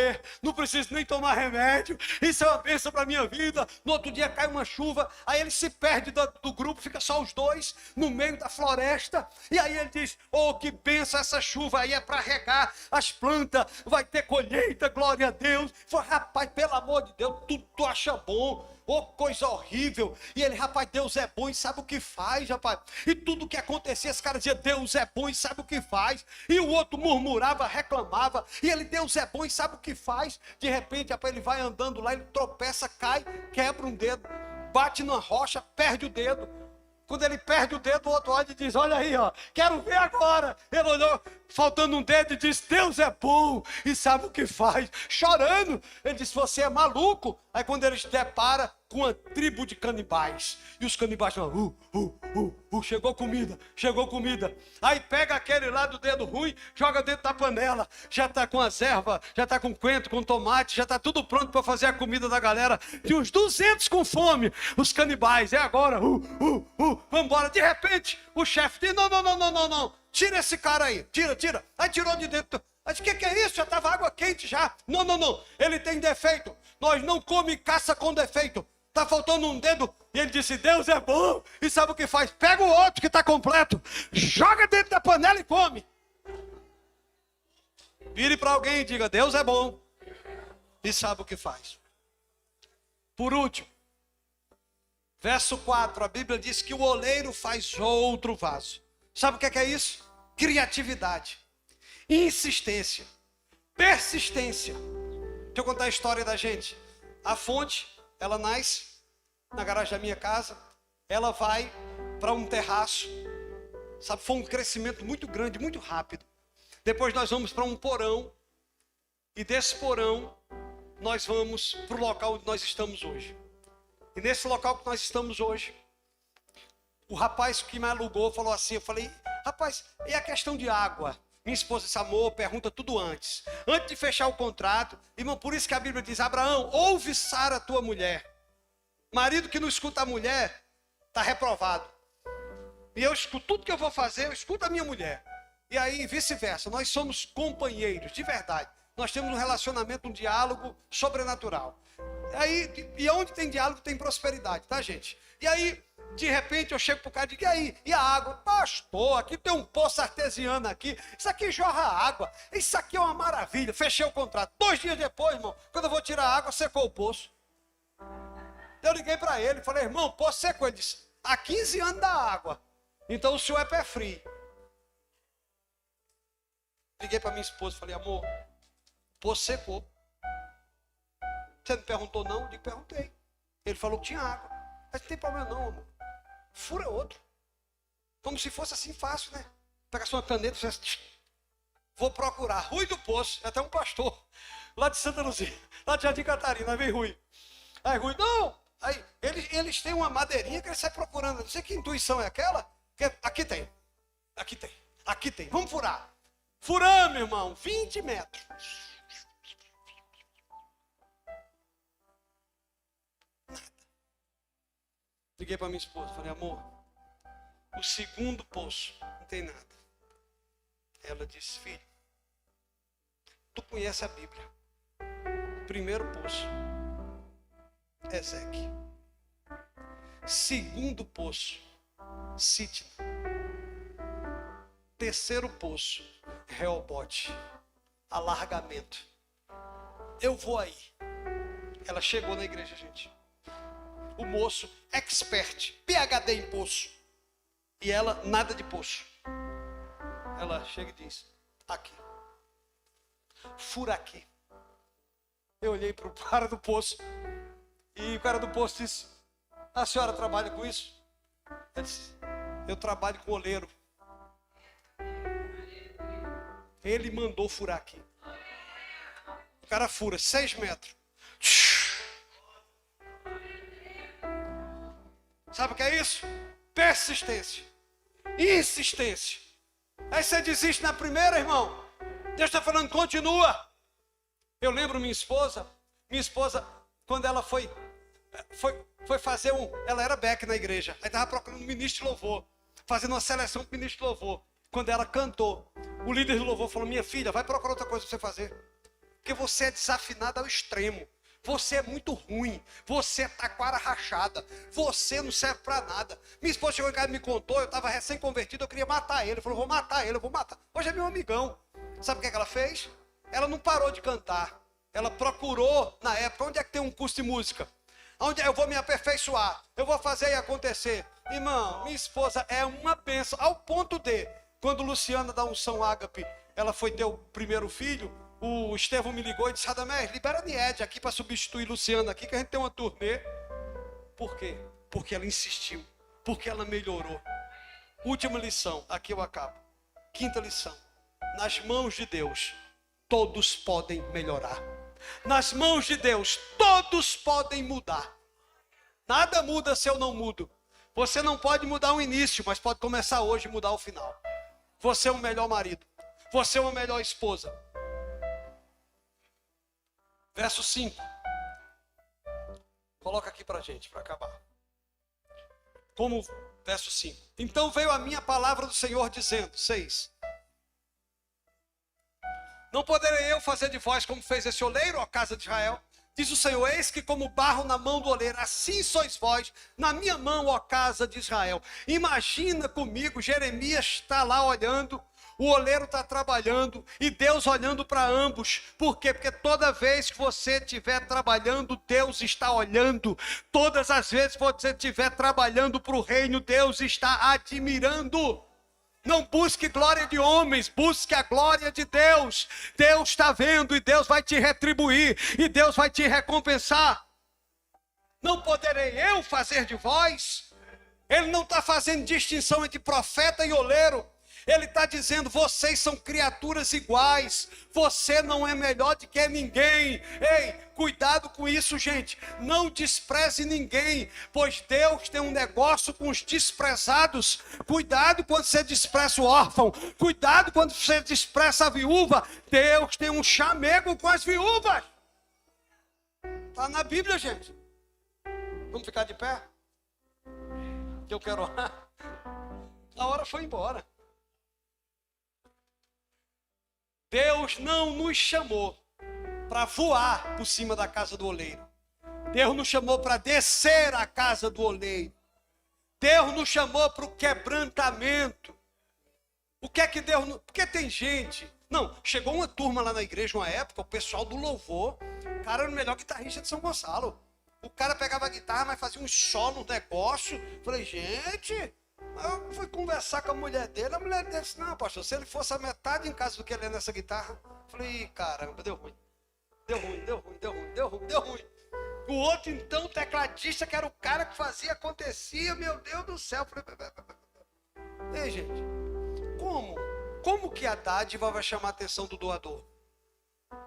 não preciso nem tomar remédio, isso é uma bênção para a minha vida. No outro dia cai uma chuva, aí ele se perde do grupo, fica só os 2 no meio da floresta, e aí ele diz, oh, que bênção essa chuva aí, é para regar as plantas, vai ter colheita, glória a Deus. Foi, rapaz, pelo amor de Deus, tu acha bom? Oh, coisa horrível. E ele, rapaz, Deus é bom e sabe o que faz, rapaz. E tudo que acontecia, esse cara dizia, Deus é bom e sabe o que faz. E o outro murmurava, reclamava. E ele, Deus é bom e sabe o que faz. De repente, rapaz, ele vai andando lá, ele tropeça, cai, quebra um dedo, bate numa rocha, perde o dedo. Quando ele perde o dedo, o outro olha e diz, olha aí, ó, quero ver agora. Ele olhou, faltando um dedo, e disse, Deus é bom e sabe o que faz. Chorando, ele disse, você é maluco. Aí quando ele se depara com uma tribo de canibais, e os canibais falam, chegou comida, chegou comida. Aí pega aquele lá do dedo ruim, joga dentro da panela, já está com as ervas, já está com coentro, com tomate, já está tudo pronto para fazer a comida da galera. E uns 200 com fome, os canibais, é agora, vamos embora. De repente, o chefe diz, não, tira esse cara aí, tira. Aí tirou de dentro. Mas o que é isso? Já estava água quente já. Não, ele tem defeito. Nós não come caça com defeito. Está faltando um dedo. E ele disse, Deus é bom. E sabe o que faz? Pega o outro que está completo, joga dentro da panela e come. Vire para alguém e diga, Deus é bom. E sabe o que faz. Por último, verso 4, a Bíblia diz que o oleiro faz outro vaso. Sabe o que é isso? Criatividade, insistência, persistência. Deixa eu contar a história da gente. A fonte, ela nasce na garagem da minha casa, ela vai para um terraço, sabe, foi um crescimento muito grande, muito rápido. Depois nós vamos para um porão, e desse porão nós vamos para o local onde nós estamos hoje. E nesse local que nós estamos hoje, o rapaz que me alugou falou assim, eu falei, rapaz, e a questão de água? Minha esposa disse, amor, pergunta tudo antes. Antes de fechar o contrato, irmão, por isso que a Bíblia diz, Abraão, ouve Sara, tua mulher. Marido que não escuta a mulher, está reprovado. E eu escuto tudo que eu vou fazer, eu escuto a minha mulher. E aí, vice-versa, nós somos companheiros, de verdade. Nós temos um relacionamento, um diálogo sobrenatural. Aí, e onde tem diálogo, tem prosperidade, tá, gente? E aí, de repente, eu chego pro cara e digo, e aí? E a água? Pastor, aqui tem um poço artesiano aqui. Isso aqui jorra água. Isso aqui é uma maravilha. Fechei o contrato. 2 dias depois, irmão, quando eu vou tirar a água, secou o poço. Eu liguei para ele, falei, irmão, o poço secou. Ele disse, há 15 anos da água. Então o senhor é pé frio. Liguei para minha esposa, falei, amor, o poço secou. Você não perguntou não? Eu digo, perguntei. Ele falou que tinha água. Mas não tem problema não, amor. Fura outro. Como se fosse assim fácil, né? Pega sua caneta e você... Vou procurar. Rui do Poço. É até um pastor. Lá de Santa Luzia. Lá de Jardim Catarina. Aí vem Rui. Aí Rui, não. Aí eles têm uma madeirinha que eles saem procurando. Não sei que intuição é aquela. Que aqui tem. Aqui tem. Aqui tem. Vamos furar. Furamos, irmão. 20 metros. Liguei para minha esposa, falei, amor, o segundo poço, não tem nada. Ela disse, filho, tu conhece a Bíblia. O primeiro poço, Ezequiel. Segundo poço, Sitna. Terceiro poço, Reobote. Alargamento. Eu vou aí. Ela chegou na igreja, gente. O moço, expert, PhD em poço. E ela, nada de poço. Ela chega e diz, aqui. Fura aqui. Eu olhei para o cara do poço. E o cara do poço disse, a senhora trabalha com isso? Eu disse, eu trabalho com oleiro. Ele mandou furar aqui. O cara fura 6 metros. Sabe o que é isso? Persistência. Insistência. Aí você desiste na primeira, irmão. Deus está falando, continua. Eu lembro minha esposa, quando ela foi fazer ela era back na igreja. Aí estava procurando um ministro de louvor. Fazendo uma seleção para ministro de louvor. Quando ela cantou, o líder do louvor falou, minha filha, vai procurar outra coisa para você fazer. Porque você é desafinada ao extremo. Você é muito ruim, você é taquara rachada, você não serve para nada. Minha esposa chegou em casa e me contou, eu estava recém-convertido, eu queria matar ele. Ele falou, vou matar ele, eu vou matar. Hoje é meu amigão. Sabe o que ela fez? Ela não parou de cantar. Ela procurou, na época, onde é que tem um curso de música? Onde eu vou me aperfeiçoar, eu vou fazer e acontecer. Irmão, minha esposa é uma bênção, ao ponto de, quando Luciana da Unção Ágape, ela foi ter o primeiro filho, o Estevão me ligou e disse, Radamés, libera a Nied aqui para substituir Luciana aqui, que a gente tem uma turnê. Por quê? Porque ela insistiu, porque ela melhorou. Última lição, aqui eu acabo. Quinta lição, nas mãos de Deus, todos podem melhorar. Nas mãos de Deus, todos podem mudar. Nada muda se eu não mudo. Você não pode mudar o início, mas pode começar hoje e mudar o final. Você é um melhor marido. Você é uma melhor esposa. Verso 5. Coloca aqui pra gente, para acabar. Como verso 5. Então veio a minha palavra do Senhor dizendo, 6. Não poderei eu fazer de vós como fez esse oleiro, ó casa de Israel? Diz o Senhor, eis que como barro na mão do oleiro, assim sois vós na minha mão, ó casa de Israel. Imagina comigo, Jeremias está lá olhando, o oleiro está trabalhando e Deus olhando para ambos. Por quê? Porque toda vez que você estiver trabalhando, Deus está olhando. Todas as vezes que você estiver trabalhando para o reino, Deus está admirando. Não busque glória de homens, busque a glória de Deus. Deus está vendo e Deus vai te retribuir e Deus vai te recompensar. Não poderei eu fazer de vós? Ele não está fazendo distinção entre profeta e oleiro. Ele está dizendo, vocês são criaturas iguais, você não é melhor do que ninguém. Ei, cuidado com isso, gente, não despreze ninguém, pois Deus tem um negócio com os desprezados. Cuidado quando você despreza o órfão, cuidado quando você despreza a viúva. Deus tem um chamego com as viúvas. Está na Bíblia, gente. Vamos ficar de pé? Que eu quero orar. A hora foi embora. Deus não nos chamou para voar por cima da casa do oleiro. Deus nos chamou para descer a casa do oleiro. Deus nos chamou para o quebrantamento. O que é que Deus... Porque tem gente... Não, chegou uma turma lá na igreja, uma época, o pessoal do louvor, o cara era o melhor guitarrista de São Gonçalo. O cara pegava a guitarra, mas fazia um solo, um negócio. Falei, gente... Eu fui conversar com a mulher dele disse, não, pastor, se ele fosse a metade em casa do que ele é nessa guitarra. Falei, caramba, deu ruim. Deu ruim. O outro, então, o tecladista, que era o cara que fazia, acontecia, meu Deus do céu. Falei, ei, gente, como que a dádiva vai chamar a atenção do doador?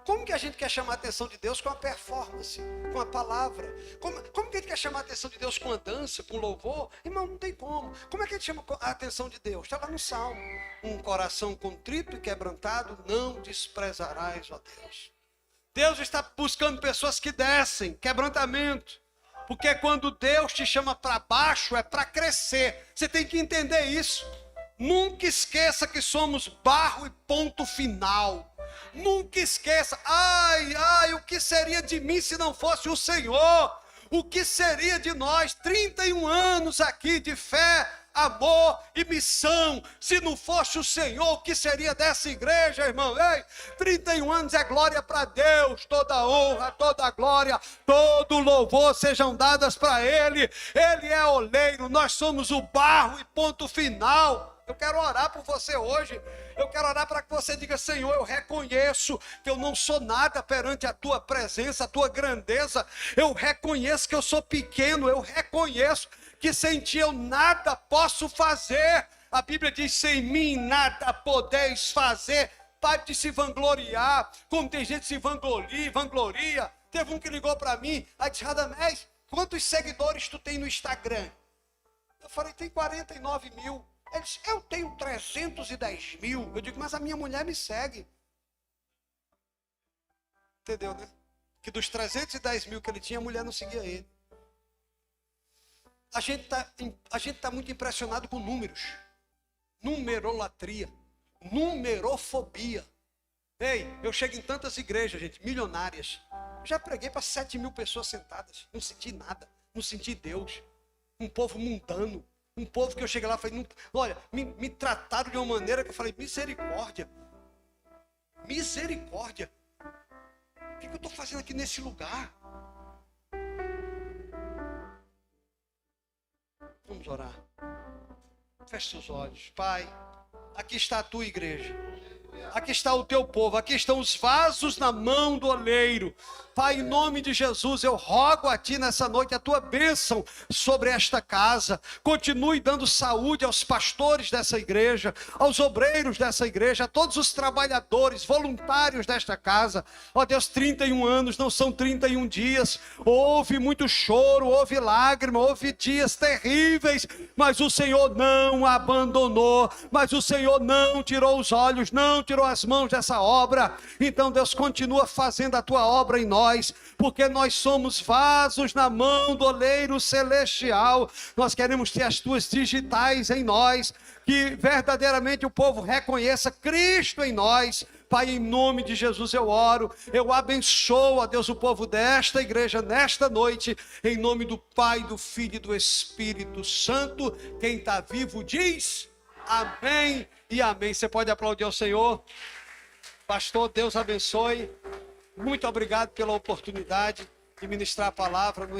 Como que a gente quer chamar a atenção de Deus com a performance, com a palavra? Como que a gente quer chamar a atenção de Deus com a dança, com o louvor? Irmão, não tem como. Como é que a gente chama a atenção de Deus? Está lá no Salmo. Um coração contrito e quebrantado não desprezarás, ó Deus. Deus está buscando pessoas que descem, quebrantamento. Porque quando Deus te chama para baixo, é para crescer. Você tem que entender isso. Nunca esqueça que somos barro e ponto final. Nunca esqueça, o que seria de mim se não fosse o Senhor? O que seria de nós, 31 anos aqui de fé, amor e missão, se não fosse o Senhor? O que seria dessa igreja, irmão? Ei, 31 anos é glória para Deus, toda honra, toda glória, todo louvor sejam dadas para Ele. Ele é oleiro, nós somos o barro e ponto final. Eu quero orar por você hoje. Eu quero orar para que você diga, Senhor, eu reconheço que eu não sou nada perante a tua presença, a tua grandeza. Eu reconheço que eu sou pequeno. Eu reconheço que sem ti eu nada posso fazer. A Bíblia diz, sem mim nada podeis fazer. Pare de se vangloriar, como tem gente que se vangloria. Teve um que ligou para mim, aí disse, Radamés, quantos seguidores tu tem no Instagram? Eu falei, tem 49 mil. Ele disse, eu tenho 310 mil. Eu digo, mas a minha mulher me segue. Entendeu, né? Que dos 310 mil que ele tinha, a mulher não seguia ele. A gente tá muito impressionado com números. Numerolatria. Numerofobia. Ei, eu chego em tantas igrejas, gente, milionárias. Já preguei para 7 mil pessoas sentadas. Não senti nada. Não senti Deus. Um povo mundano. Um povo que eu cheguei lá e falei, olha, me trataram de uma maneira que eu falei, misericórdia. Misericórdia. O que eu estou fazendo aqui nesse lugar? Vamos orar. Feche seus olhos. Pai, aqui está a tua igreja. Aqui está o teu povo, aqui estão os vasos na mão do oleiro. Pai, em nome de Jesus, eu rogo a ti nessa noite a tua bênção sobre esta casa. Continue dando saúde aos pastores dessa igreja, aos obreiros dessa igreja, a todos os trabalhadores, voluntários desta casa. Ó Deus, 31 anos não são 31 dias. Houve muito choro, houve lágrima, houve dias terríveis, mas o Senhor não abandonou, mas o Senhor não tirou os olhos, não tirou as mãos dessa obra. Então Deus, continua fazendo a tua obra em nós, porque nós somos vasos na mão do oleiro celestial. Nós queremos ter as tuas digitais em nós, que verdadeiramente o povo reconheça Cristo em nós. Pai, em nome de Jesus eu oro, eu abençoo, ó Deus, o povo desta igreja nesta noite, em nome do Pai, do Filho e do Espírito Santo. Quem está vivo diz amém e amém. Você pode aplaudir ao Senhor. Pastor, Deus abençoe. Muito obrigado pela oportunidade de ministrar a palavra no